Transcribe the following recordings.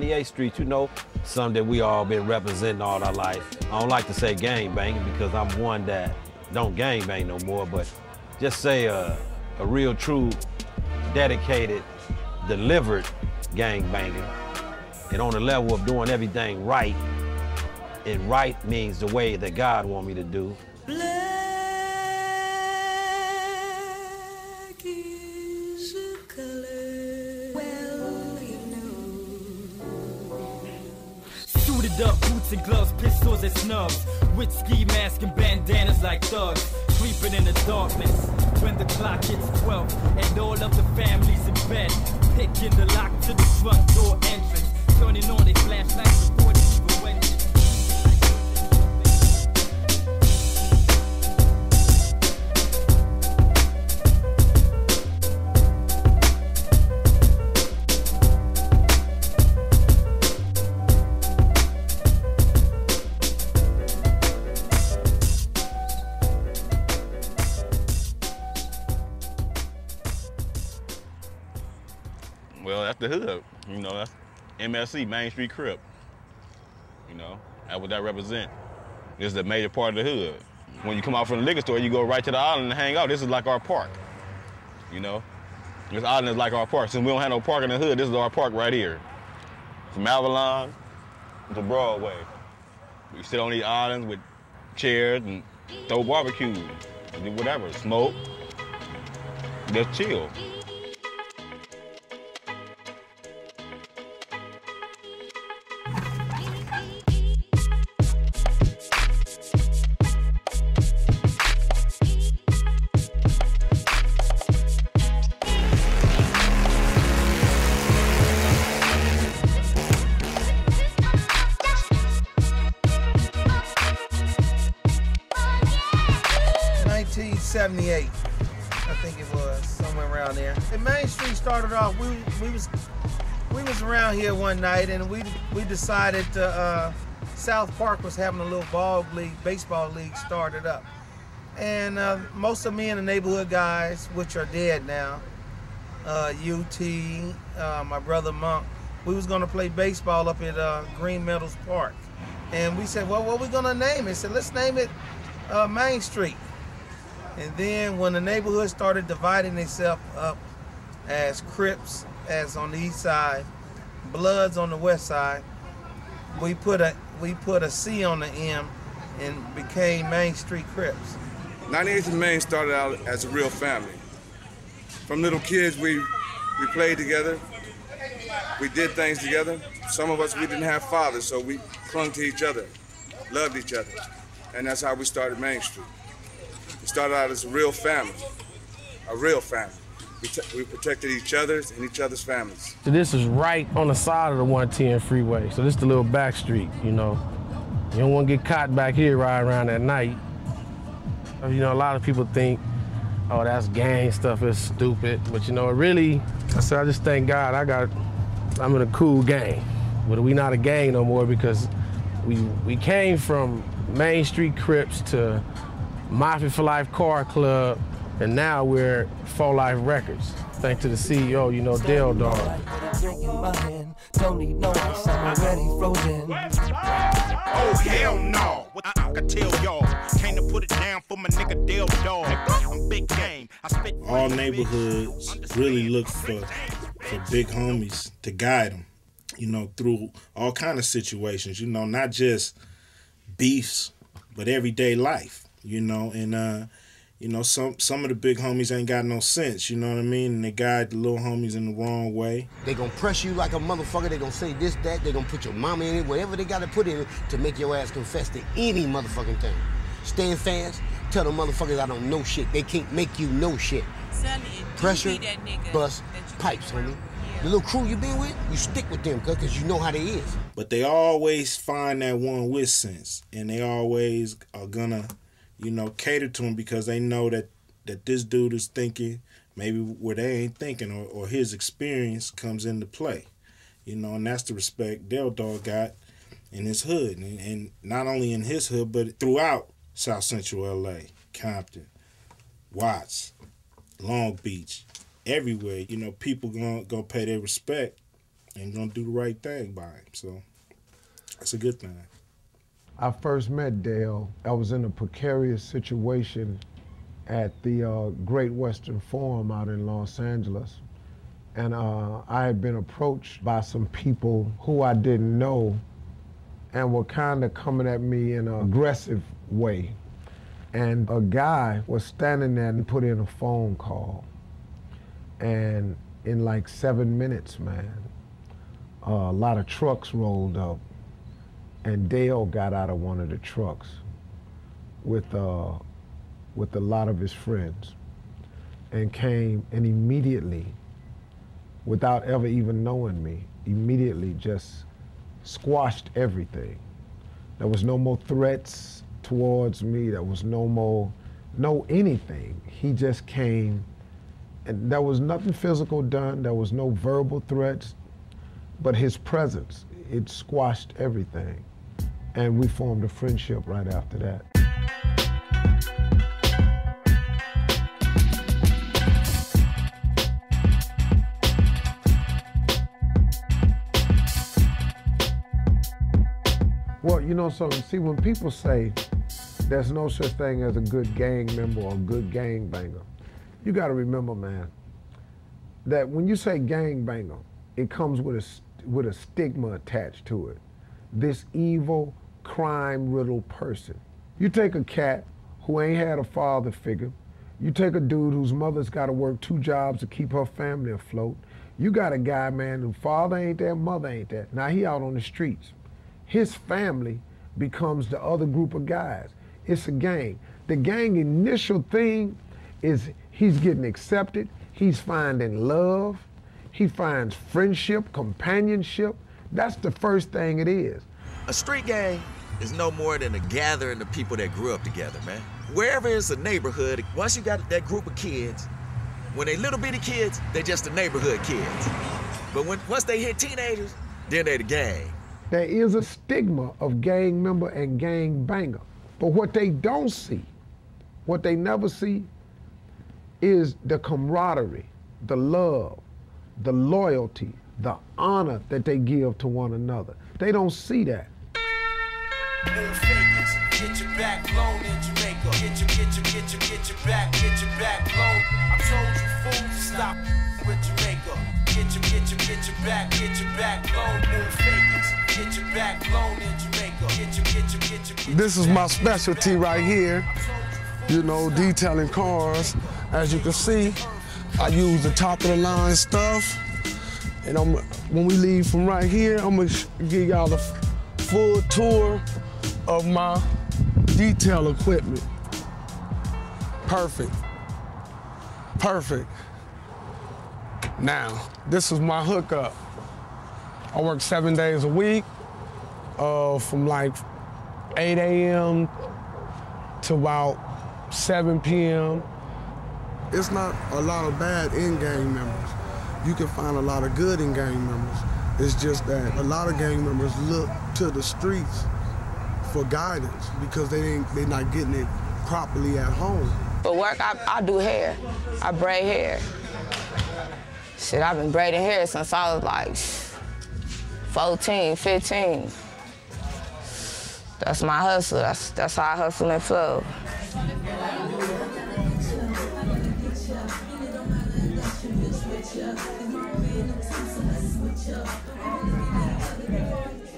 98th Street, you know, something that we all been representing all our life. I don't like to say gang banging because I'm one that don't gang bang no more, but just say a real, true, dedicated, delivered gang banging, and on the level of doing everything right, and right means the way that God want me to do. Black is a color, well, you know. Suited up, boots and gloves, pistols and snubs, with ski masks and bandanas like thugs, sleeping in the darkness. When the clock hits 12 and all of the families in bed, picking the lock to the front door entrance, turning on their flashlights before they even went. Well, that's the hood, you know, that's MSC, Main Street Crip. You know, that's what that represents. This is a major part of the hood. When you come out from the liquor store, you go right to the island and hang out. This is like our park, you know? This island is like our park. Since we don't have no park in the hood, this is our park right here. From Avalon to Broadway. We sit on these islands with chairs and throw barbecues, and do whatever, smoke, just chill. '78, I think it was, somewhere around there. And Main Street started off, we was around here one night and we decided South Park was having a little baseball league started up. And most of me and the neighborhood guys, which are dead now, UT, my brother Monk, we was gonna play baseball up at Green Meadows Park. And we said, well, what are we gonna name it? He said, let's name it Main Street. And then when the neighborhood started dividing itself up as Crips, as on the east side, Bloods on the west side, we put a C on the M and became Main Street Crips. 98th and Main started out as a real family. From little kids, we played together, we did things together. Some of us, we didn't have fathers, so we clung to each other, loved each other, and that's how we started Main Street. We started out as a real family, a real family. We protected each other's and each other's families. So this is right on the side of the 110 freeway. So this is the little back street, you know. You don't want to get caught back here riding around at night. You know, a lot of people think, oh, that's gang stuff, it's stupid. But you know, really, I just thank God I'm in a cool gang. But we not a gang no more because we came from Main Street Crips to Mafia for Life Car Club, and now we're For Life Records. Thanks to the CEO, you know, Ladell dog. Don't need no ice, I'm already frozen. Oh hell no! What I can tell y'all, came to put it down for my nigga Dell dog. I'm big game. All neighborhoods really look for big homies to guide them, you know, through all kind of situations. You know, not just beefs, but everyday life. You know, and you know, some of the big homies ain't got no sense, you know what I mean? And they guide the little homies in the wrong way. They gonna press you like a motherfucker, they gonna say this, that, they gonna put your mama in it, whatever they gotta put in it to make your ass confess to any motherfucking thing. Stand fast, tell them motherfuckers I don't know shit. They can't make you know shit. Pressure, bust, pipes, homie. The little crew you been with, you stick with them, cause you know how they is. But they always find that one with sense, and they always are gonna, you know, cater to him because they know that this dude is thinking maybe where they ain't thinking, or his experience comes into play. You know, and that's the respect Del Dog got in his hood, and not only in his hood, but throughout South Central LA, Compton, Watts, Long Beach, everywhere. You know, people gonna pay their respect and gonna do the right thing by him. So that's a good thing. I first met Dale. I was in a precarious situation at the Great Western Forum out in Los Angeles. And I had been approached by some people who I didn't know and were kind of coming at me in an aggressive way. And a guy was standing there and put in a phone call. And in like 7 minutes, man, a lot of trucks rolled up. And Dale got out of one of the trucks with a lot of his friends and came and immediately, without ever even knowing me, immediately just squashed everything. There was no more threats towards me. There was no anything. He just came, and there was nothing physical done. There was no verbal threats, but his presence, it squashed everything. And we formed a friendship right after that. Well, you know something, see, when people say there's no such thing as a good gang member or a good gang banger, you gotta remember, man, that when you say gang banger, it comes with a stigma attached to it. This evil, crime-riddled person. You take a cat who ain't had a father figure, you take a dude whose mother's gotta work 2 jobs to keep her family afloat, you got a guy, man, whose father ain't there, mother ain't there. Now he out on the streets. His family becomes the other group of guys. It's a gang. The gang initial thing is he's getting accepted, he's finding love, he finds friendship, companionship. That's the first thing it is. A street gang is no more than a gathering of people that grew up together, man. Wherever it's a neighborhood, once you got that group of kids, when they little bitty kids, they just the neighborhood kids. But once they hit teenagers, then they the gang. There is a stigma of gang member and gang banger. But what they don't see, what they never see, is the camaraderie, the love, the loyalty, the honor that they give to one another. They don't see that. Get your back blown in Jamaica. Get your back blown. I told you fools, stop with Jamaica. Get your back blown. New fakers. Get your back blown in Jamaica. Get your. This is my specialty right here. You know, detailing cars. As you can see, I use the top of the line stuff. And when we leave from right here, I'm gonna give y'all a full tour of my detail equipment. Perfect. Perfect. Now, this is my hookup. I work 7 days a week, from like 8 a.m. to about 7 p.m. It's not a lot of bad in-gang members. You can find a lot of good in-gang members. It's just that a lot of gang members look to the streets for guidance because they're not getting it properly at home. For work, I do hair. I braid hair. Shit, I've been braiding hair since I was like 14, 15. That's my hustle. That's how I hustle and flow.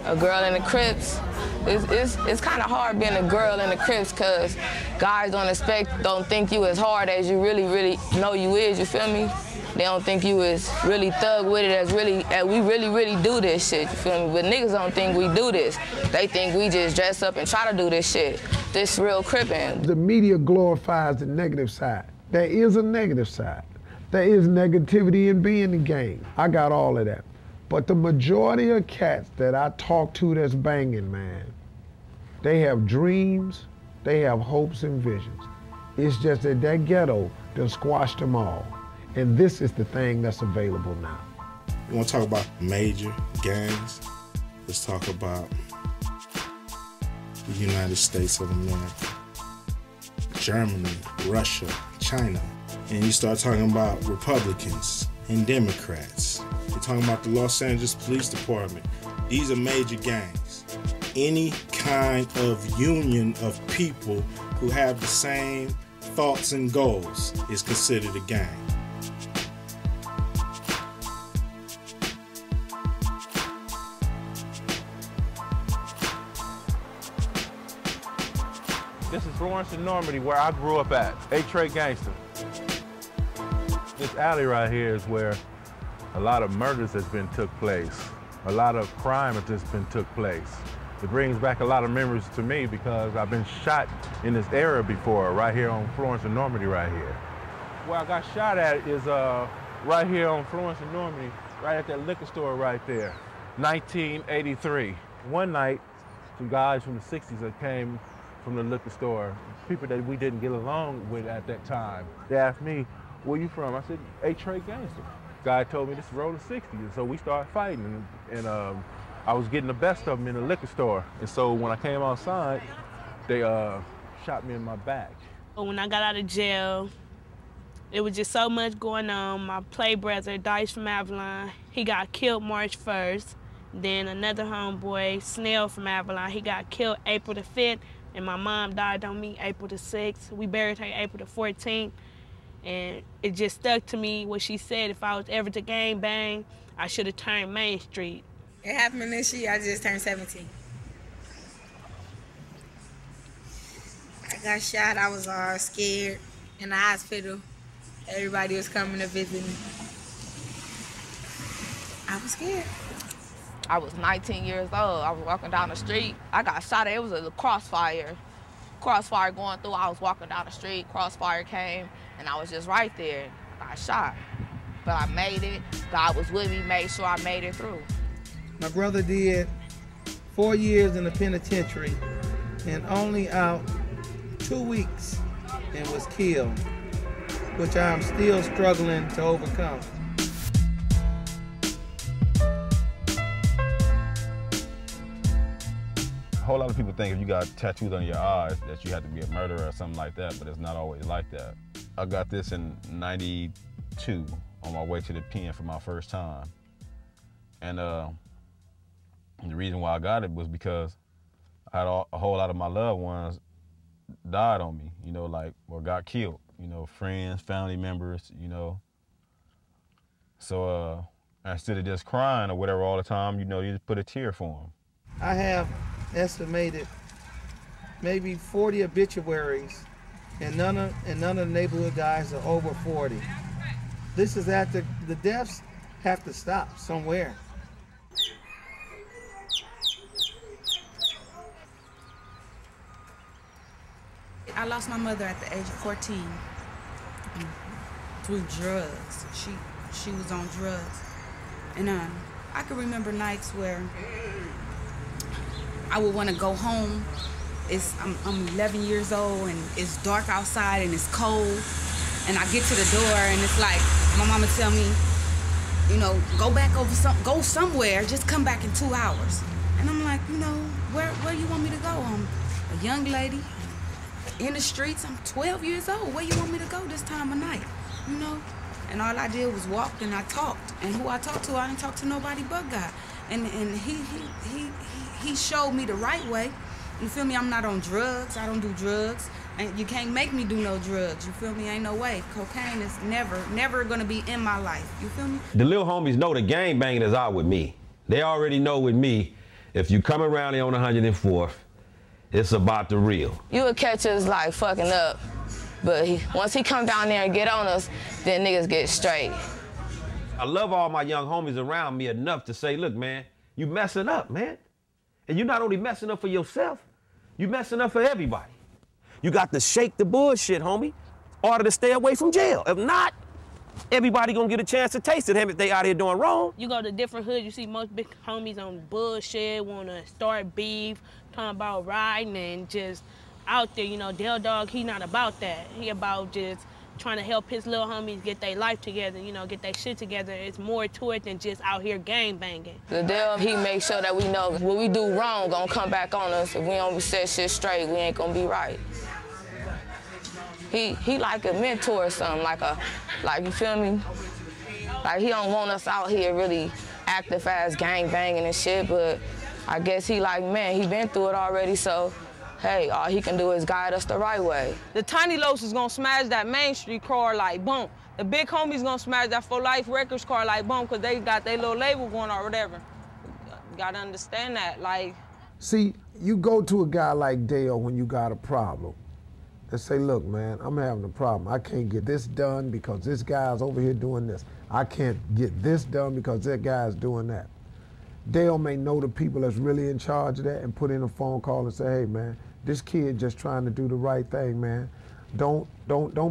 A girl in the Crips, it's kind of hard being a girl in the Crips because guys don't think you as hard as you really know you is, you feel me? They don't think you is really thug with it as we really do this shit, you feel me? But niggas don't think we do this. They think we just dress up and try to do this shit. This real Crippin'. The media glorifies the negative side. There is a negative side. There is negativity in being a gang. I got all of that. But the majority of cats that I talk to that's banging, man, they have dreams, they have hopes and visions. It's just that ghetto done squashed them all. And this is the thing that's available now. You want to talk about major gangs? Let's talk about the United States of America, Germany, Russia, China. And you start talking about Republicans and Democrats You're talking about the Los Angeles Police Department. These are major gangs. Any kind of union of people who have the same thoughts and goals is considered a gang. This is Florence and Normandy, where I grew up at, A-Trade Gangster. This alley right here is where a lot of murders has been took place. A lot of crime has just been took place. It brings back a lot of memories to me because I've been shot in this area before, right here on Florence and Normandy right here. Where I got shot at is right here on Florence and Normandy, right at that liquor store right there, 1983. One night, some guys from the 60s that came from the liquor store, people that we didn't get along with at that time. They asked me, where you from? I said, A-Trade Gangster. Guy told me this is Road to 60, and so we started fighting, and I was getting the best of them in the liquor store. And so when I came outside, they shot me in my back. When I got out of jail, it was just so much going on. My play brother, Dice from Avalon, he got killed March 1st. Then another homeboy, Snell from Avalon, he got killed April the 5th, and my mom died on me April the 6th. We buried her April the 14th. And it just stuck to me what she said, if I was ever to gang bang, I should have turned Main Street. It happened this year, I just turned 17. I got shot, I was all scared in the hospital. Everybody was coming to visit me. I was scared. I was 19 years old. I was walking down the street. I got shot. It was a crossfire. Crossfire going through. I was walking down the street. Crossfire came, and I was just right there. I got shot. But I made it. God was with me, made sure I made it through. My brother did 4 years in the penitentiary and only out 2 weeks and was killed, which I'm still struggling to overcome. A whole lot of people think if you got tattoos on your eyes that you have to be a murderer or something like that, but it's not always like that. I got this in '92 on my way to the pen for my first time. And the reason why I got it was because I had a whole lot of my loved ones died on me, you know, like, or got killed, you know, friends, family members, you know. So instead of just crying or whatever all the time, you know, you just put a tear for them. I have estimated maybe 40 obituaries, and none of the neighborhood guys are over 40. This is after the deaths have to stop somewhere. I lost my mother at the age of 14 through drugs. She was on drugs, and I can remember nights where I would want to go home. I'm 11 years old and it's dark outside and it's cold, and I get to the door and it's like my mama tell me, you know, go somewhere, just come back in 2 hours. And I'm like, you know, where you want me to go? I'm a young lady in the streets. I'm 12 years old. Where you want me to go this time of night? You know? And all I did was walk and I talked. And who I talked to, I didn't talk to nobody but God. And he showed me the right way. You feel me? I'm not on drugs. I don't do drugs. And you can't make me do no drugs. You feel me? Ain't no way. Cocaine is never gonna be in my life. You feel me? The little homies know the gang banging is out with me. They already know with me, if you come around here on 104th, it's about the real. You would catch us like fucking up, but once he come down there and get on us, then niggas get straight. I love all my young homies around me enough to say, look, man, you messing up, man. And you're not only messing up for yourself, you messing up for everybody. You got to shake the bullshit, homie, in order to stay away from jail. If not, everybody gonna get a chance to taste it if they out here doing wrong. You go to different hoods, you see most big homies on bullshit, wanna start beef, talking about riding and just out there, you know. Del Dog, he not about that. He about just trying to help his little homies get their life together, you know, get their shit together. It's more to it than just out here gang banging. Ladell, he makes sure that we know what we do wrong gonna come back on us. If we don't set shit straight, we ain't gonna be right. He like a mentor or something, like you feel me? Like, he don't want us out here really active as gang banging and shit, but I guess he like, man, he been through it already, so hey, all he can do is guide us the right way. The tiny los is gonna smash that Main Street car like boom. The big homie's gonna smash that For Life Records car like boom, because they got their little label going or whatever. You gotta understand that, like. See, you go to a guy like Dale when you got a problem and say, look, man, I'm having a problem. I can't get this done because this guy's over here doing this. I can't get this done because that guy's doing that. Dale may know the people that's really in charge of that and put in a phone call and say, hey, man, this kid just trying to do the right thing, man. Don't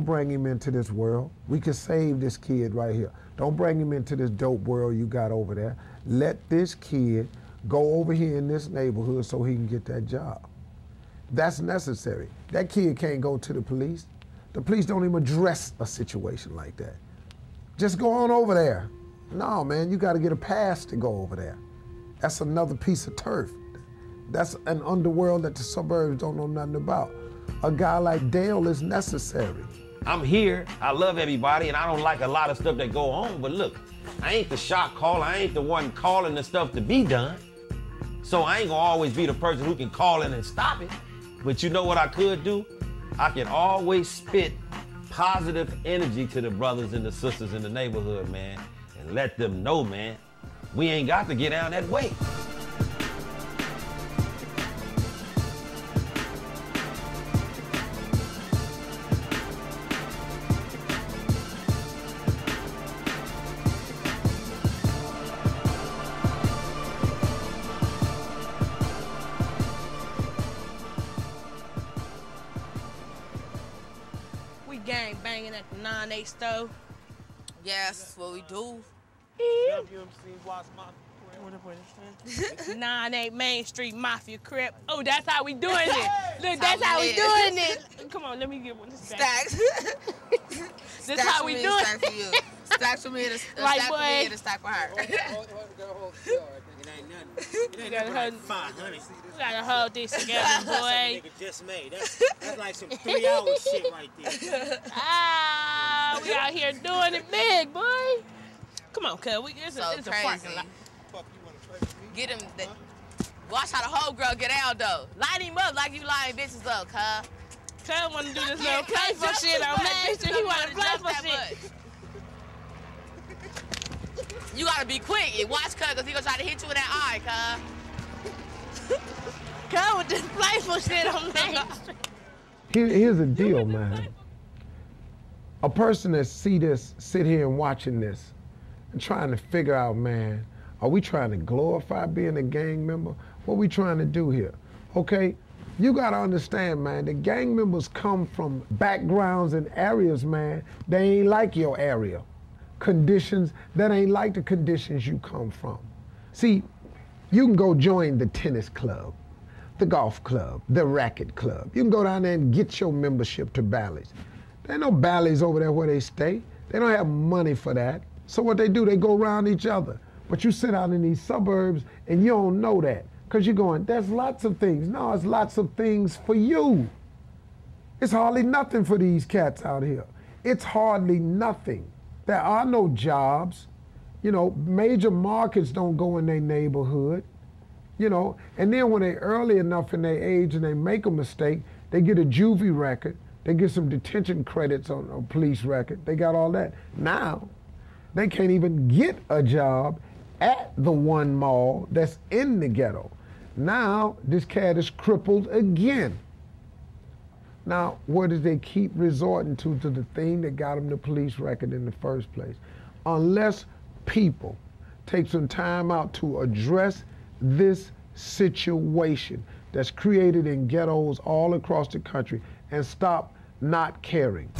bring him into this world. We can save this kid right here. Don't bring him into this dope world you got over there. Let this kid go over here in this neighborhood so he can get that job. That's necessary. That kid can't go to the police. The police don't even address a situation like that. Just go on over there. No, man, you gotta get a pass to go over there. That's another piece of turf. That's an underworld that the suburbs don't know nothing about. A guy like Dale is necessary. I'm here, I love everybody, and I don't like a lot of stuff that go on, but look, I ain't the shot caller, I ain't the one calling the stuff to be done. So I ain't gonna always be the person who can call in and stop it. But you know what I could do? I can always spit positive energy to the brothers and the sisters in the neighborhood, man, and let them know, man, we ain't got to get down that way. Gang banging at the 9-8 stove. Yes, that's what we do. 9-8 Main Street Mafia Crip. Oh, that's how we doing it. Look, that's how we doing it. Come on, let me get one. Stacks. This how we doing it. For you. Stacks for me and a Like, stack for me and a stack for her. You gotta hold this together, boy. Just made. That's like some 3-hour shit right there. Ah, we out here doing it big, boy. Come on, cuz. It's a parking lot. Get him. Watch how the whole girl get out, though. Line him up like you lying bitches up, cuz. Cuz wanna do this little playful shit on Main Street. He wanna play for shit. You gotta be quick. Watch cuz, cause he gonna try to hit you with that eye, cuz. Cuz with this playful shit on Main Street. Here's the deal, man. A person that see this, sit here and watching this, and trying to figure out, man, are we trying to glorify being a gang member? What we trying to do here? Okay, you gotta understand, man, the gang members come from backgrounds and areas, man, they ain't like your area. Conditions that ain't like the conditions you come from. See, you can go join the tennis club, the golf club, the racket club. You can go down there and get your membership to Bally's. There ain't no Bally's over there where they stay. They don't have money for that. So what they do, they go around each other. But you sit out in these suburbs and you don't know that because you're going, there's lots of things. No, it's lots of things for you. It's hardly nothing for these cats out here. It's hardly nothing. There are no jobs. You know, major markets don't go in their neighborhood. You know, and then when they're early enough in their age and they make a mistake, they get a juvie record, they get some detention credits on a police record, they got all that. Now, they can't even get a job at the one mall that's in the ghetto. Now, this cat is crippled again. Now, where do they keep resorting to the thing that got them the police record in the first place? Unless people take some time out to address this situation that's created in ghettos all across the country and stop not caring.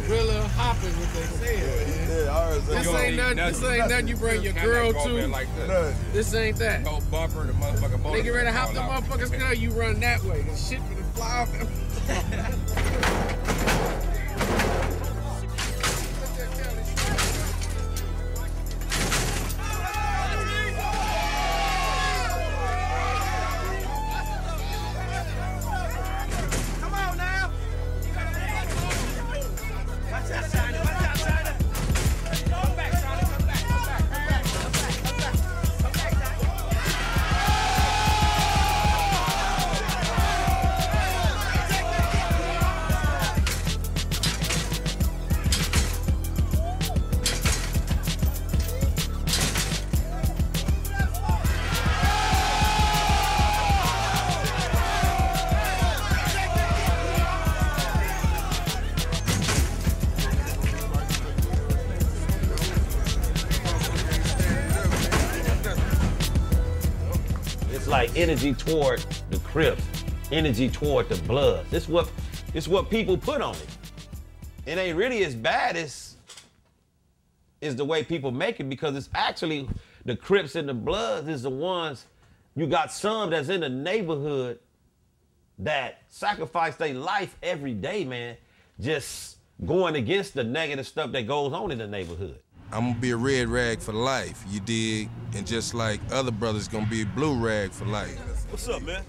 Gorilla hopping, what they said. This ain't nothing you bring your girl to. This ain't that. No bumper, the motherfucker motor. They get ready to hop the motherfuckers now, you run that way. The shit for the fly off them. like energy toward the Crips, energy toward the Bloods. It's what people put on it. It ain't really as bad as the way people make it, because it's actually the Crips and the Bloods is the ones, you got some that's in the neighborhood that sacrifice their life every day, man, just going against the negative stuff that goes on in the neighborhood. I'm gonna be a red rag for life, you dig? And just like other brothers gonna be a blue rag for life. What's up, man?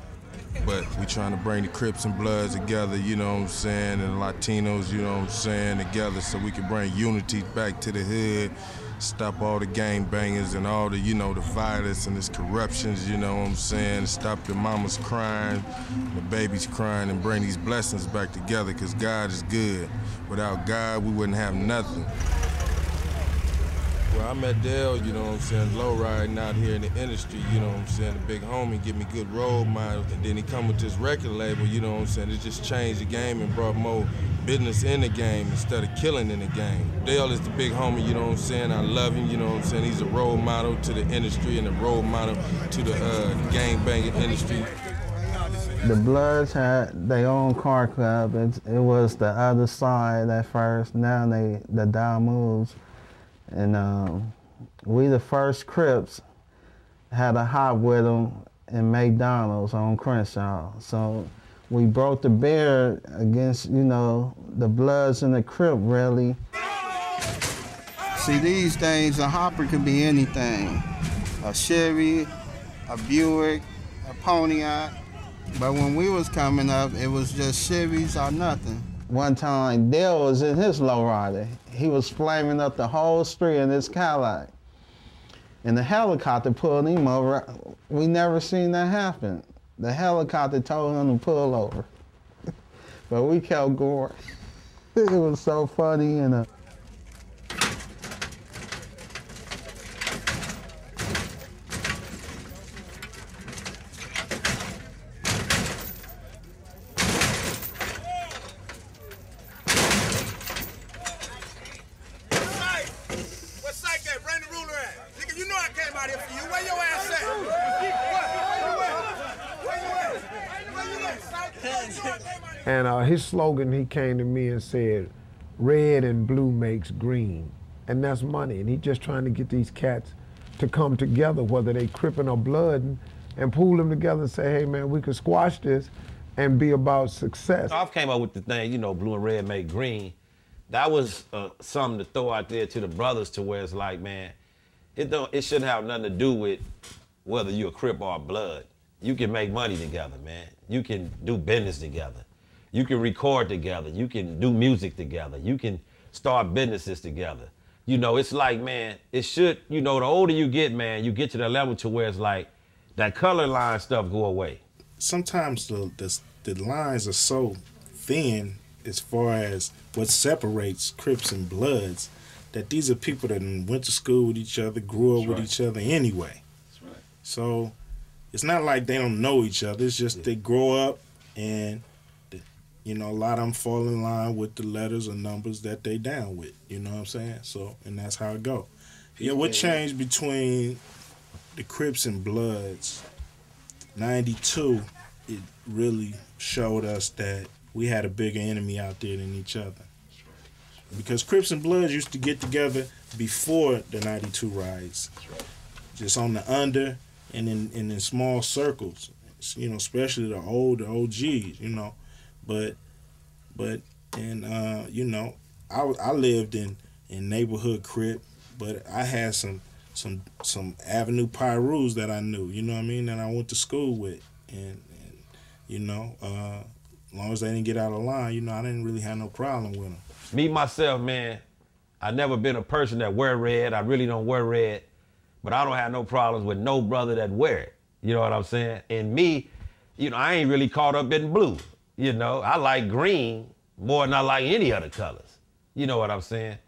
But we trying to bring the Crips and Bloods together, you know what I'm saying, and Latinos, you know what I'm saying, together so we can bring unity back to the hood, stop all the gang bangers and all the, you know, the violence and this corruptions, you know what I'm saying, stop the mamas crying, the babies crying, and bring these blessings back together, because God is good. Without God, we wouldn't have nothing. Well, I met Ladell, you know what I'm saying, low riding out here in the industry, you know what I'm saying, the big homie, give me good role model, and then he come with this record label, you know what I'm saying, it just changed the game and brought more business in the game instead of killing in the game. Ladell is the big homie, you know what I'm saying, I love him, you know what I'm saying, he's a role model to the industry and a role model to the gang banging industry. The Bloods had their own car club. It was the other side at first, now the down moves. And we, the first Crips, had a hop with them in McDonald's on Crenshaw. So we broke the barrier against, you know, the Bloods and the Crip, really. See, these days, a hopper could be anything. A Chevy, a Buick, a Pontiac. But when we was coming up, it was just Chevys or nothing. One time, Dale was in his lowrider. He was flaming up the whole street in his Cadillac. And the helicopter pulled him over. We never seen that happen. The helicopter told him to pull over. But we kept going. It was so funny. And his slogan, he came to me and said, red and blue makes green. And that's money. And he's just trying to get these cats to come together, whether they Crippin' or Bloodin', and pull them together and say, hey man, we could squash this and be about success. I came up with the thing, you know, blue and red make green. That was something to throw out there to the brothers, to where it's like, man, it shouldn't have nothing to do with whether you're a Crip or a Blood. You can make money together, man. You can do business together. You can record together. You can do music together. You can start businesses together. You know, it's like, man, it should, you know, the older you get, man, you get to the level to where it's like that color line stuff go away. Sometimes the lines are so thin as far as what separates Crips and Bloods, that these are people that went to school with each other, grew up with each other anyway. That's right. So it's not like they don't know each other. It's just they grow up and, you know, a lot of them fall in line with the letters or numbers that they down with. You know what I'm saying? So, and that's how it go. Yeah, what changed between the Crips and Bloods, 92, it really showed us that we had a bigger enemy out there than each other. Because Crips and Bloods used to get together before the 92 riots. Just on the under and in small circles, you know, especially the OGs, you know. But you know, I lived in neighborhood Crip, but I had some Avenue Pyrus that I knew, you know what I mean, that I went to school with, and you know, as long as they didn't get out of line, you know, I didn't really have no problem with them. Me myself, man, I never been a person that wear red. I really don't wear red, but I don't have no problems with no brother that wear it. You know what I'm saying? And me, you know, I ain't really caught up in blue. You know, I like green more than I like any other colors. You know what I'm saying?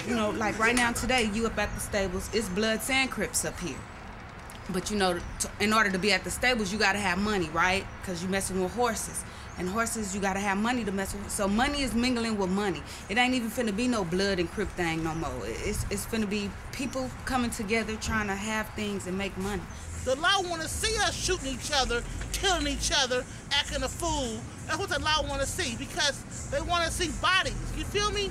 You know, like right now today, you up at the stables, it's Bloods and Crips up here. But you know, in order to be at the stables, you gotta have money, right? Because you messing with horses. And horses, you gotta have money to mess with. So money is mingling with money. It ain't even finna be no blood and Crip thing no more. It's finna be people coming together trying to have things and make money. The law want to see us shooting each other, killing each other, acting a fool. That's what the law want to see, because they want to see bodies. You feel me?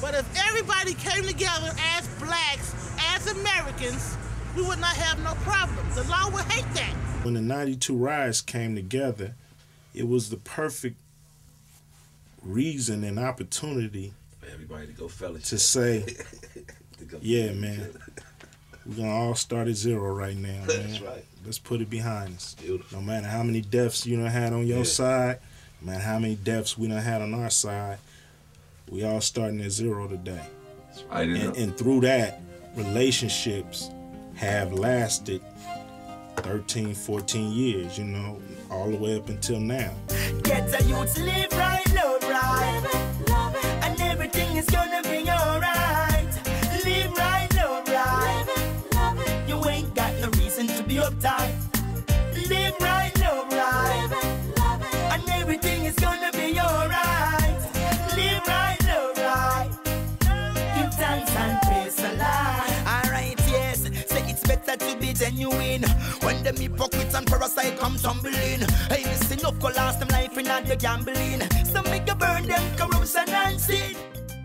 But if everybody came together as blacks, as Americans, we would not have no problem. The law would hate that. When the 92 riots came together, it was the perfect reason and opportunity for everybody to go fellowship. To say, to yeah, man, we're going to all start at zero right now, man. That's right. Let's put it behind us. Beautiful. No matter how many deaths you done had on your side, no matter how many deaths we done had on our side, we all starting at zero today. That's right. And through that, relationships have lasted 13, 14 years, you know, all the way up until now. Get the youth to live right, love right, love it, and everything is gonna be alright. Live right, love right, love it. You ain't got no reason to be uptight. Live right, love right, love it, and everything is gonna be alright. Live right, love right. Give thanks and praise the Lord. Alright, yes, say it's better to be genuine. When them hypocrites and parasites come tumbling, hey, listen up, go last them life in the gambling. So make you burn them corruption and sin.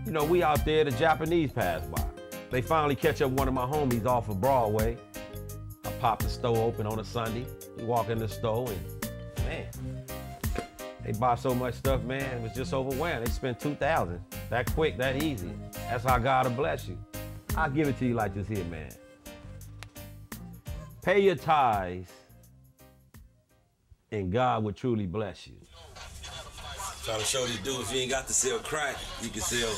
You know, we out there, the Japanese pass by. They finally catch up one of my homies off of Broadway. I pop the store open on a Sunday. We walk in the store and, man, they buy so much stuff, man, it was just overwhelmed. They spent $2,000. That quick, that easy. That's how God will bless you. I'll give it to you like this here, man. Pay your tithes, and God will truly bless you. Trying to show these dudes you ain't got to sell crack, you can sell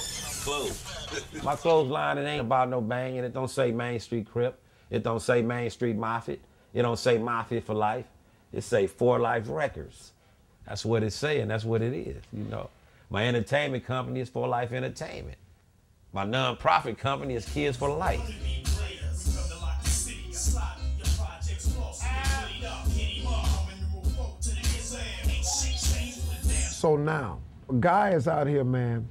clothes. My clothesline, it ain't about no banging. It don't say Main Street Crip. It don't say Main Street Mafia. It don't say Mafia for Life. It say For Life Records. That's what it's saying. That's what it is, you know. My entertainment company is For Life Entertainment. My non-profit company is Kids for Life. So now, a guy is out here, man,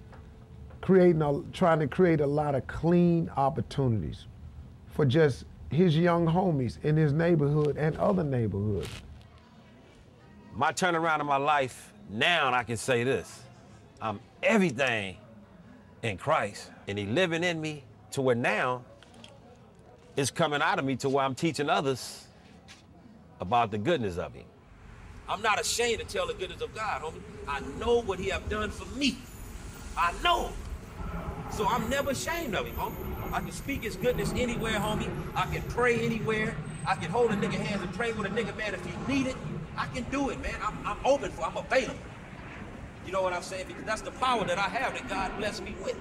trying to create a lot of clean opportunities for just his young homies in his neighborhood and other neighborhoods. My turnaround in my life, now I can say this. I'm everything in Christ, and he living in me to where now it's coming out of me to where I'm teaching others about the goodness of him. I'm not ashamed to tell the goodness of God, homie. I know what he have done for me. I know. So I'm never ashamed of him, homie. I can speak his goodness anywhere, homie. I can pray anywhere. I can hold a nigga hands and pray with a nigga, man, if he need it. I can do it, man. I'm open for it. I'm available. You know what I'm saying? Because that's the power that I have that God blessed me with.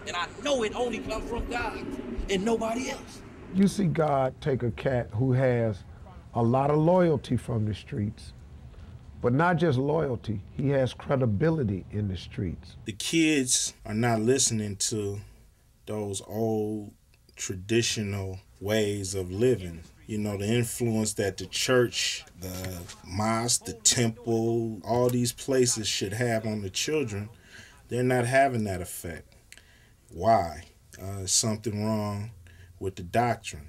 And I know it only comes from God and nobody else. You see God take a cat who has a lot of loyalty from the streets, but not just loyalty, he has credibility in the streets. The kids are not listening to those old traditional ways of living. You know, the influence that the church, the mosque, the temple, all these places should have on the children, they're not having that effect. Why? There's something wrong with the doctrine.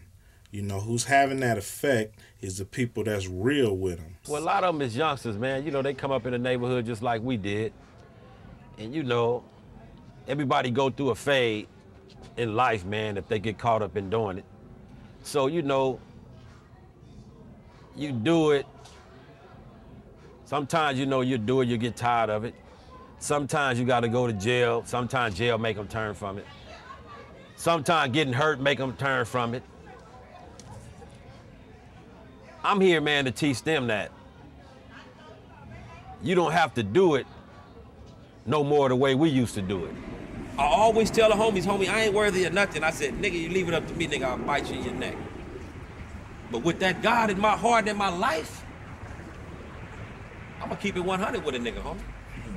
You know, who's having that effect is the people that's real with them. Well, a lot of them is youngsters, man. You know, they come up in the neighborhood just like we did. And you know, everybody go through a fade in life, man, if they get caught up in doing it. So, you know, you do it. Sometimes, you know, you do it, you get tired of it. Sometimes you gotta go to jail. Sometimes jail make them turn from it. Sometimes getting hurt make them turn from it. I'm here, man, to teach them that you don't have to do it no more the way we used to do it. I always tell the homies, homie, I ain't worthy of nothing. I said, nigga, you leave it up to me, nigga, I'll bite you in your neck. But with that God in my heart and my life, I'm gonna keep it 100 with a nigga, homie.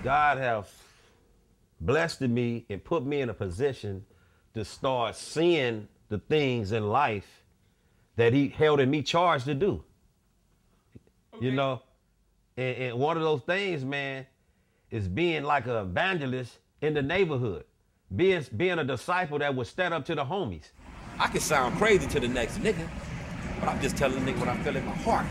God has blessed me and put me in a position to start seeing the things in life that he held in me charged to do. Okay. You know, And one of those things, man, is being like an evangelist in the neighborhood. Being a disciple that would stand up to the homies. I can sound crazy to the next nigga, but I'm just telling the nigga what I feel in my heart.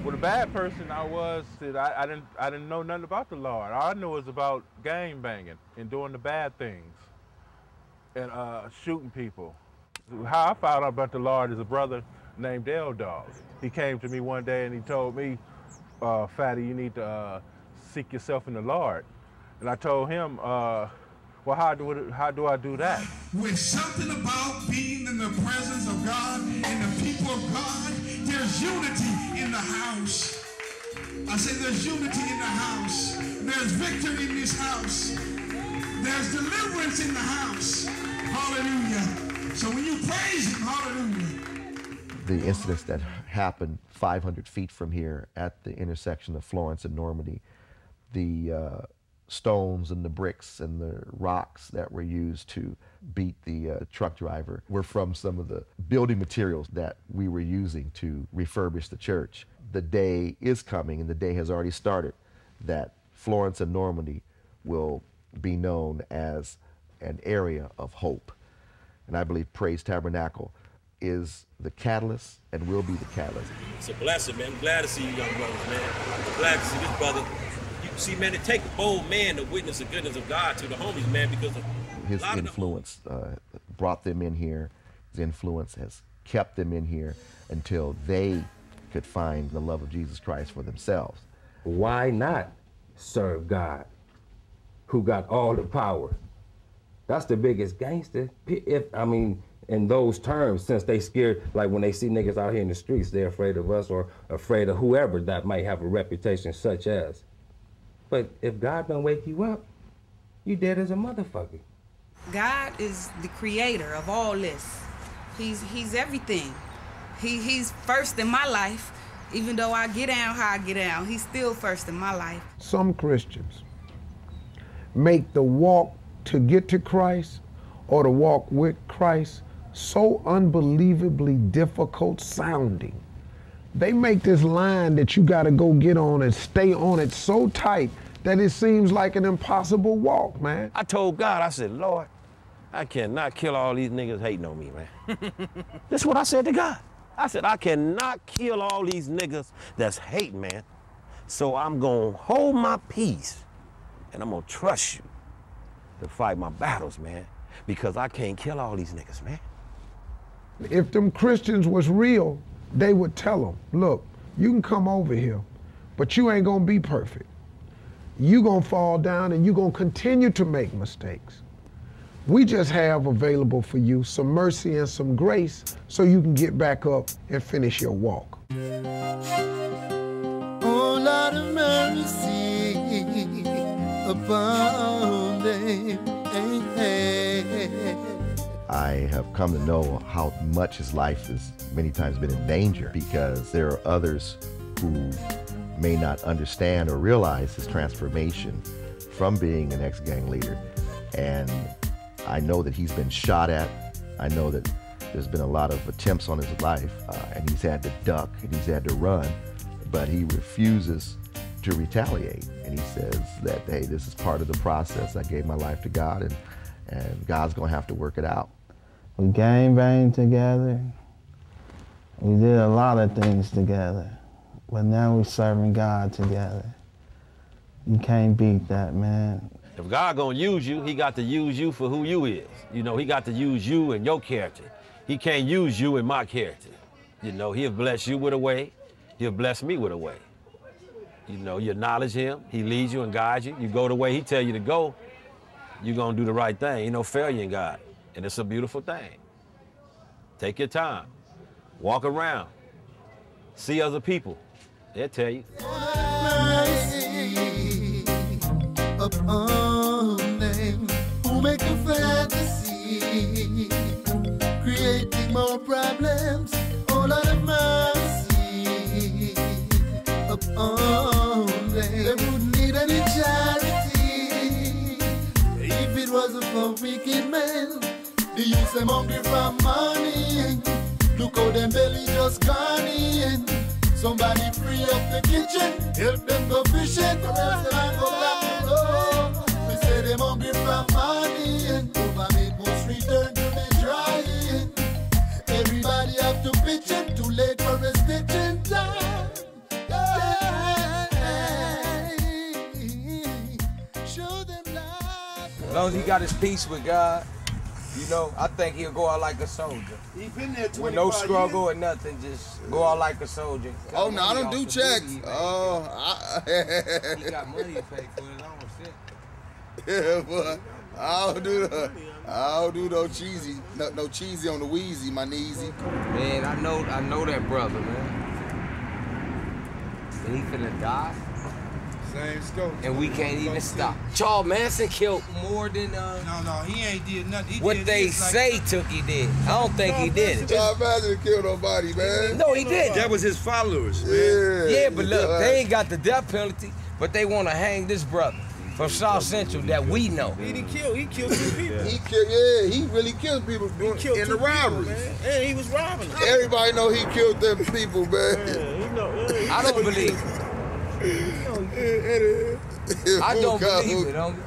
Well, the bad person I was, I didn't know nothing about the Lord. All I knew was about gang banging and doing the bad things and shooting people. How I found out about the Lord is a brother named Ladell. He came to me one day and he told me, Fatty, you need to seek yourself in the Lord. And I told him, well, how do I do that? With something about being in the presence of God and the people of God, there's unity in the house. I say there's unity in the house. There's victory in this house. There's deliverance in the house. Hallelujah. So when you praise him, hallelujah. The incidents that happened 500 feet from here at the intersection of Florence and Normandy, the stones and the bricks and the rocks that were used to beat the truck driver were from some of the building materials that we were using to refurbish the church. The day is coming, and the day has already started, that Florence and Normandy will be known as an area of hope. And I believe Praise Tabernacle is the catalyst and will be the catalyst. It's a blessing, man. I'm glad to see you young brothers, man. I'm glad to see this brother. See, man, it takes a bold man to witness the goodness of God to the homies, man, because of his influence brought them in here. His influence has kept them in here until they could find the love of Jesus Christ for themselves. Why not serve God, who got all the power? That's the biggest gangster. In those terms, since they scared, like when they see niggas out here in the streets, they're afraid of us or afraid of whoever that might have a reputation such as. But if God don't wake you up, you dead as a motherfucker. God is the creator of all this. He's everything. He's first in my life. Even though I get down how I get down, he's still first in my life. Some Christians make the walk to get to Christ or to walk with Christ so unbelievably difficult sounding. They make this line that you gotta go get on and stay on it so tight that it seems like an impossible walk, man. I told God, I said, Lord, I cannot kill all these niggas hating on me, man. This is what I said to God. I said, I cannot kill all these niggas that's hating, man. So I'm gonna hold my peace and I'm gonna trust you to fight my battles, man, because I can't kill all these niggas, man. If them Christians was real, they would tell them, look, you can come over here, but you ain't gonna be perfect. You gonna fall down and you gonna continue to make mistakes. We just have available for you some mercy and some grace so you can get back up and finish your walk. Oh, Lord of mercy upon them. I have come to know how much his life has many times been in danger because there are others who may not understand or realize his transformation from being an ex-gang leader. And I know that he's been shot at. I know that there's been a lot of attempts on his life and he's had to duck and he's had to run, but he refuses to retaliate. And he says that, hey, this is part of the process. I gave my life to God and God's gonna have to work it out. We gang banged together. We did a lot of things together, but now we're serving God together. You can't beat that, man. If God gonna use you, he got to use you for who you is. You know, he got to use you and your character. He can't use you and my character. You know, he'll bless you with a way. He'll bless me with a way. You know, you acknowledge him. He leads you and guides you. You go the way he tell you to go, you're gonna do the right thing. Ain't no failure in God. And it's a beautiful thing. Take your time. Walk around. See other people. They'll tell you. Upon them who make a fantasy, creating more problems. Oh, Lord of mercy upon them. They wouldn't need any charity if it wasn't for wicked men. They use them hungry for money. Look how them belly just gone in. So Somebody free up the kitchen, help them go fishing, the rest of them go back to home. We say them hungry from money, and government must return to the drying. Everybody have to pitch it, too late for a stitching time. Show them love. As long as he got his peace with God, you know, I think he'll go out like a soldier. He been there 25 with no struggle years. or nothing, just go out like a soldier. Oh no, I don't do checks. He got money to pay for his own shit. Yeah, but I don't do no cheesy, no cheesy on the wheezy, my kneesy. Man, I know that brother, man. And he finna die. Same scope. And we can't even stop. Charles Manson killed more than No, he ain't did nothing. He what did they this, like, say took he did. I don't think he did it. Charles Manson didn't kill nobody, man. No, he didn't. That was his followers, man. Yeah, but look, they ain't got the death penalty, but they want to hang this brother from South Central that we know. He killed 2 people. He really killed people in the robberies. And he was robbing them. Everybody know he killed them people, man. I don't believe it. I don't believe it, homie.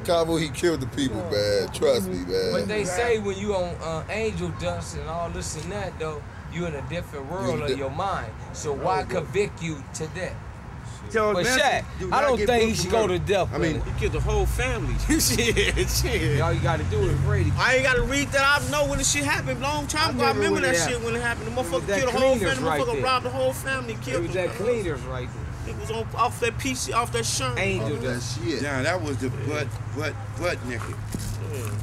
Cabo, he killed the people, man. Trust me, man. But they say when you on angel dust and all this and that, though, you in a different world of your mind. So why convict you to that? But Shaq, I don't think he should go to death. I mean, he killed the whole family. shit. All you gotta do is read it. I ain't gotta read that. I know when the shit happened a long time ago. I remember that shit when it happened. The motherfucker killed the whole family. The motherfucker robbed the whole family. Killed it was that cleaners right there. It was off that PC, off that shirt. Angel that shit. Yeah, that was the butt naked.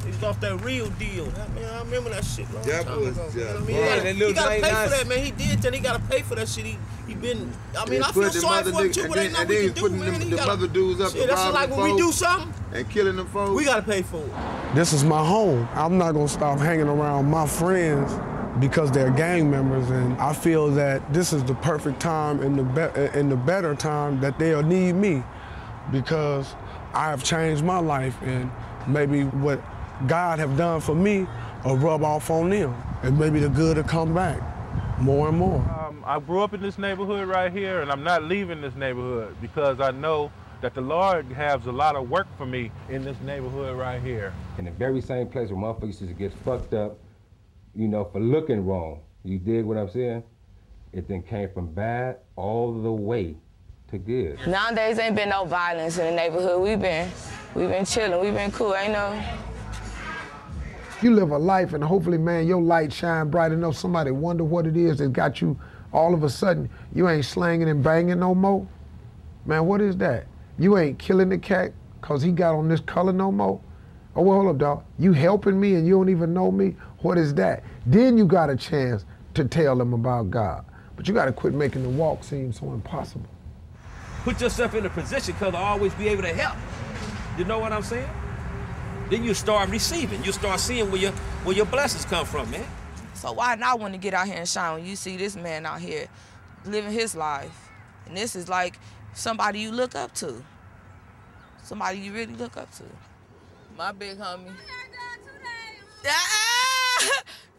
He was off that real deal. I remember that shit. That was just. He gotta pay for that, man. He did that. He gotta pay for that shit. He been. I mean, I feel sorry for him too, but ain't nothing we can do, man. The mother dudes up. Shit, that's like when we do something and killing them folks. We gotta pay for it. This is my home. I'm not gonna stop hanging around my friends because they're gang members, and I feel that this is the perfect time and the better time that they'll need me, because I have changed my life, and maybe what God have done for me will rub off on them, and maybe the good will come back more and more. I grew up in this neighborhood right here, and I'm not leaving this neighborhood because I know that the Lord has a lot of work for me in this neighborhood right here. In the very same place where motherfuckers used to get fucked up, you know, for looking wrong. You dig what I'm saying? It then came from bad all the way to good. Nowadays ain't been no violence in the neighborhood. We've been chilling, we've been cool, ain't no. You live a life and hopefully, man, your light shine bright enough somebody wonder what it is that got you all of a sudden, you ain't slanging and banging no more. Man, what is that? You ain't killing the cat cause he got on this color no more. Oh, well, hold up, dog. You helping me and you don't even know me? What is that? Then you got a chance to tell them about God. But you got to quit making the walk seem so impossible. Put yourself in a position because I'll always be able to help. You know what I'm saying? Then you start receiving. You start seeing where your blessings come from, man. So why not want to get out here and shine when you see this man out here living his life? And this is like somebody you look up to. Somebody you really look up to. My big homie.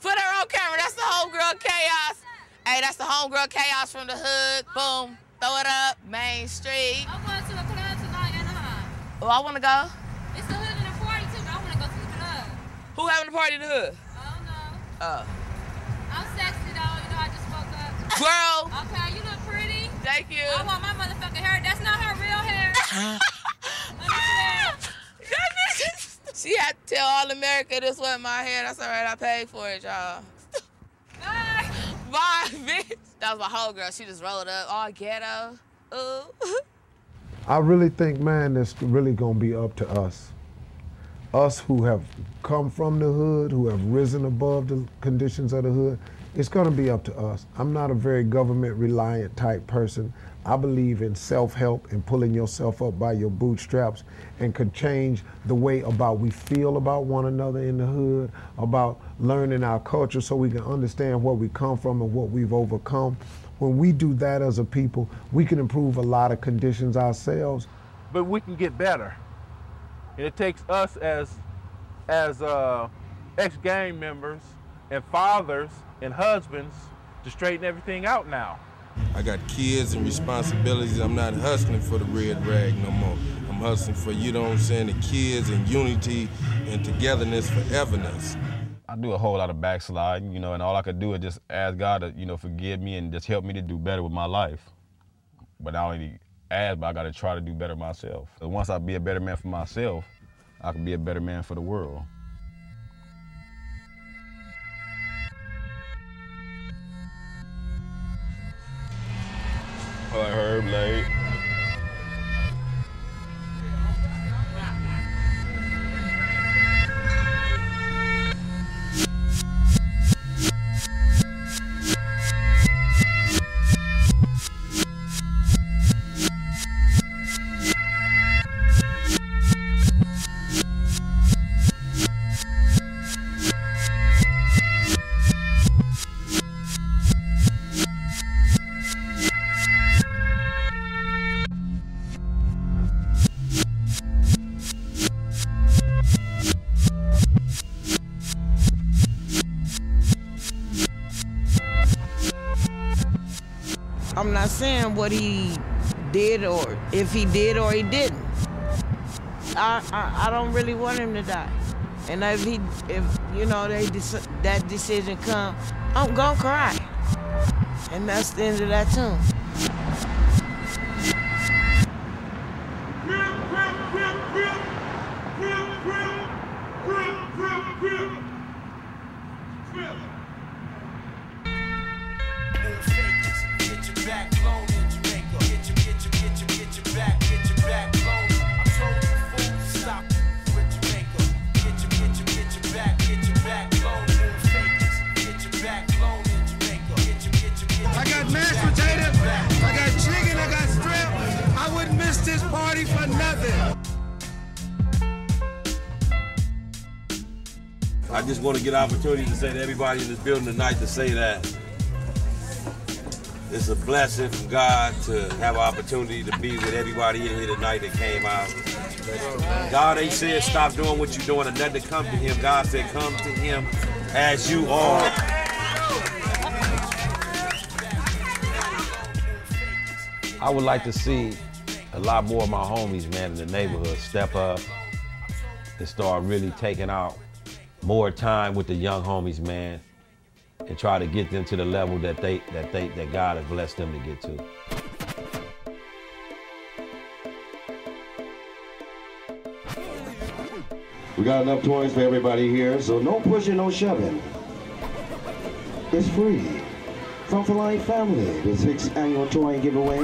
Put her on camera. That's the homegirl Chaos. Hey, that's the homegirl Chaos from the hood. Boom. Throw it up. Main Street. I'm going to a club tonight in Anaheim. Oh, I want to go. It's the hood and a party too, but I want to go to the club. Who having a party in the hood? I don't know. Oh. I'm sexy though, you know, I just woke up. Girl. Okay, you look pretty. Thank you. I want my motherfucking hair. That's not her real hair. She had to tell all America this wasn't my hair. That's all right, I paid for it, y'all. Bye. Bye, bitch. That was my whole girl. She just rolled up, all ghetto. Ooh. I really think, man, it's really gonna be up to us. Us who have come from the hood, who have risen above the conditions of the hood, it's gonna be up to us. I'm not a very government reliant type person. I believe in self-help and pulling yourself up by your bootstraps, and could change the way about we feel about one another in the hood, about learning our culture so we can understand where we come from and what we've overcome. When we do that as a people, we can improve a lot of conditions ourselves. But we can get better. And it takes us as ex-gang members and fathers and husbands to straighten everything out now. I got kids and responsibilities. I'm not hustling for the red rag no more. I'm hustling for, you know what I'm saying, the kids and unity and togetherness foreverness. I do a whole lot of backsliding, you know, and all I could do is just ask God to, you know, forgive me and just help me to do better with my life. But not only ask, but I got to try to do better myself. But once I be a better man for myself, I can be a better man for the world. All right, Herb, late. I'm not saying what he did or if he did or he didn't. I don't really want him to die. And if you know that decision come, I'm gonna cry. And that's the end of that tune. I got mashed potatoes, I got chicken, I got shrimp. I wouldn't miss this party for nothing. I just want to get an opportunity to say to everybody in this building tonight to say that it's a blessing from God to have an opportunity to be with everybody in here tonight that came out. God ain't said stop doing what you're doing and nothing to come to him. God said come to him as you are. I would like to see a lot more of my homies, man, in the neighborhood step up and start really taking out more time with the young homies, man, and try to get them to the level that God has blessed them to get to. We got enough toys for everybody here, so no pushing, no shoving. It's free. From For Life Family, the 6th annual toy giveaway.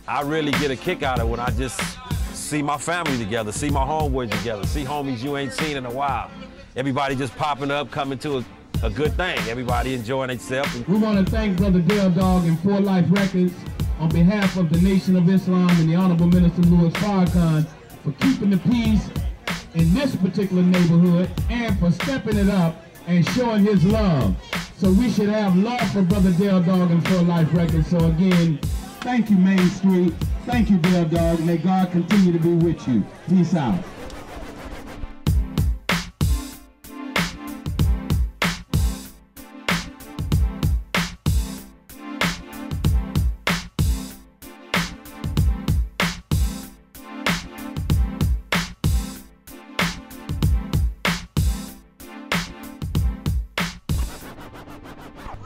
I really get a kick out of it when I just see my family together, see my homeboys together, see homies you ain't seen in a while. Everybody just popping up, coming to a good thing. Everybody enjoying themselves. We want to thank Brother Dale Dog and For Life Records on behalf of the Nation of Islam and the Honorable Minister Louis Farrakhan for keeping the peace in this particular neighborhood and for stepping it up and showing his love. So we should have love for Brother Dale Dog and For Life Records. So again, thank you, Main Street. Thank you, Dale Dog. May God continue to be with you. Peace out.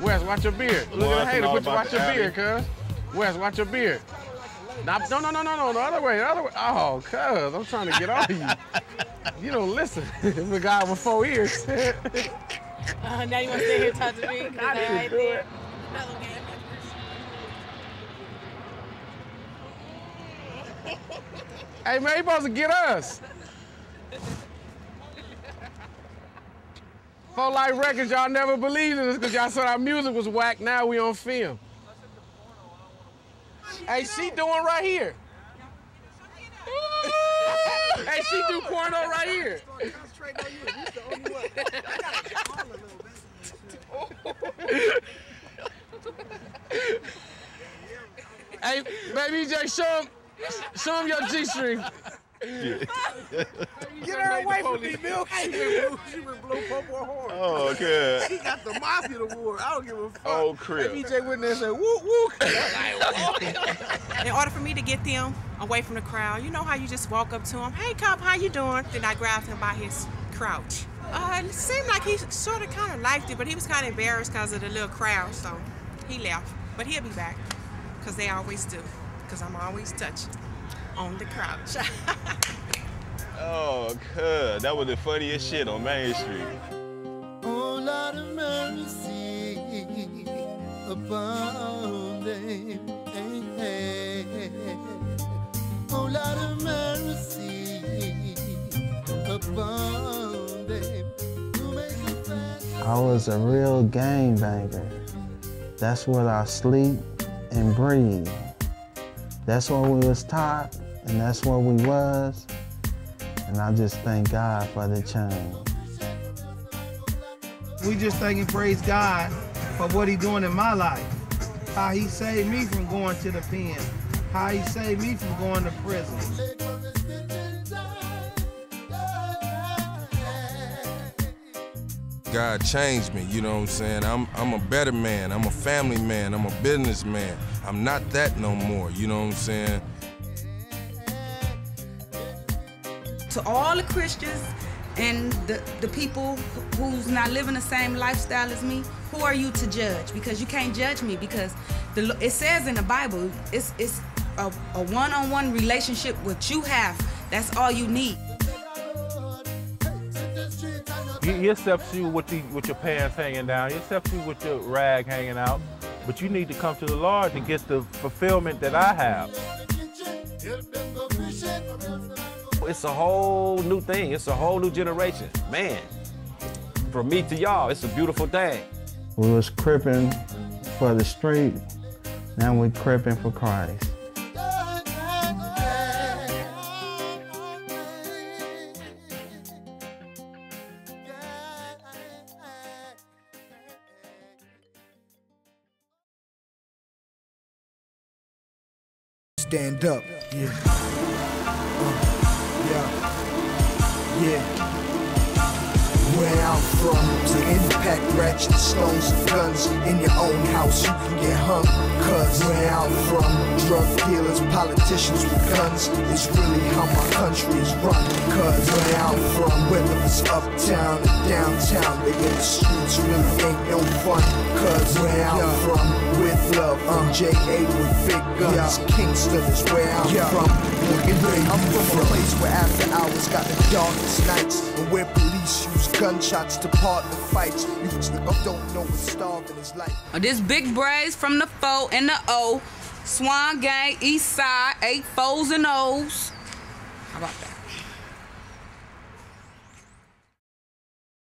Wes, watch your beard. Look at the hater. Watch your beard, cuz. Wes, watch your beard. No, the other way, Oh, cuz, I'm trying to get all of you. You don't listen. The guy with 4 ears. Now you want to stay here and talk to me? I didn't do it. Hey, man, you supposed to get us. For Life Records, y'all never believed in us because y'all said our music was whack. Now we on film. Hey, she doing right here. Hey, she do porno right here. Hey, baby J, show him your G-string. Get her away from me, Milk. She went blow Popo a horn. Oh, okay. He got the Mafia award. I don't give a fuck. Oh, crap. Baby J went there and said, whoop, whoop. In order for me to get them away from the crowd, you know how you just walk up to him, hey, cop, how you doing? Then I grabbed him by his crouch. It seemed like he sort of kind of liked it, but he was kind of embarrassed because of the little crowd, so he left. But he'll be back, because they always do, because I'm always touching on the crouch. Oh, cuz, that was the funniest shit on Main Street. Oh, Lord of mercy upon them. Oh, Lord of mercy upon them. I was a real gangbanger. That's what I sleep and breathe. That's what we was taught, and that's what we was. And I just thank God for the change. We just thank and praise God for what He doing in my life. How He saved me from going to the pen. How He saved me from going to prison. God changed me, you know what I'm saying? I'm a better man, I'm a family man, I'm a businessman. I'm not that no more, you know what I'm saying? To all the Christians and the people who's not living the same lifestyle as me, who are you to judge? Because you can't judge me, because it says in the Bible, it's a one-on-one relationship what you have. That's all you need. You accept you with your pants hanging down, you accept you with your rag hanging out, but you need to come to the Lord to get the fulfillment that I have. It's a whole new thing. It's a whole new generation. Man, from me to y'all, it's a beautiful thing. We was cripping for the street, now we're cripping for Christ. Stand up. Yeah. Yeah. Where I'm from, to impact ratchet stones and guns in your own house, you can get hung. Cause where I'm from, drug dealers, politicians with guns is really how my country is run. Cause where I'm from, whether it's uptown or downtown, they in the streets really ain't no fun. Cause where I'm from, with love, JA with big guns, Kingston is where I'm from. I'm from a place where after hours got the darkest nights, and where police use gunshots to part the fights. You don't know what starving is like. This big braids from the 4 and the O. Swan Gang, East Side, 8 4s and O's. How about that?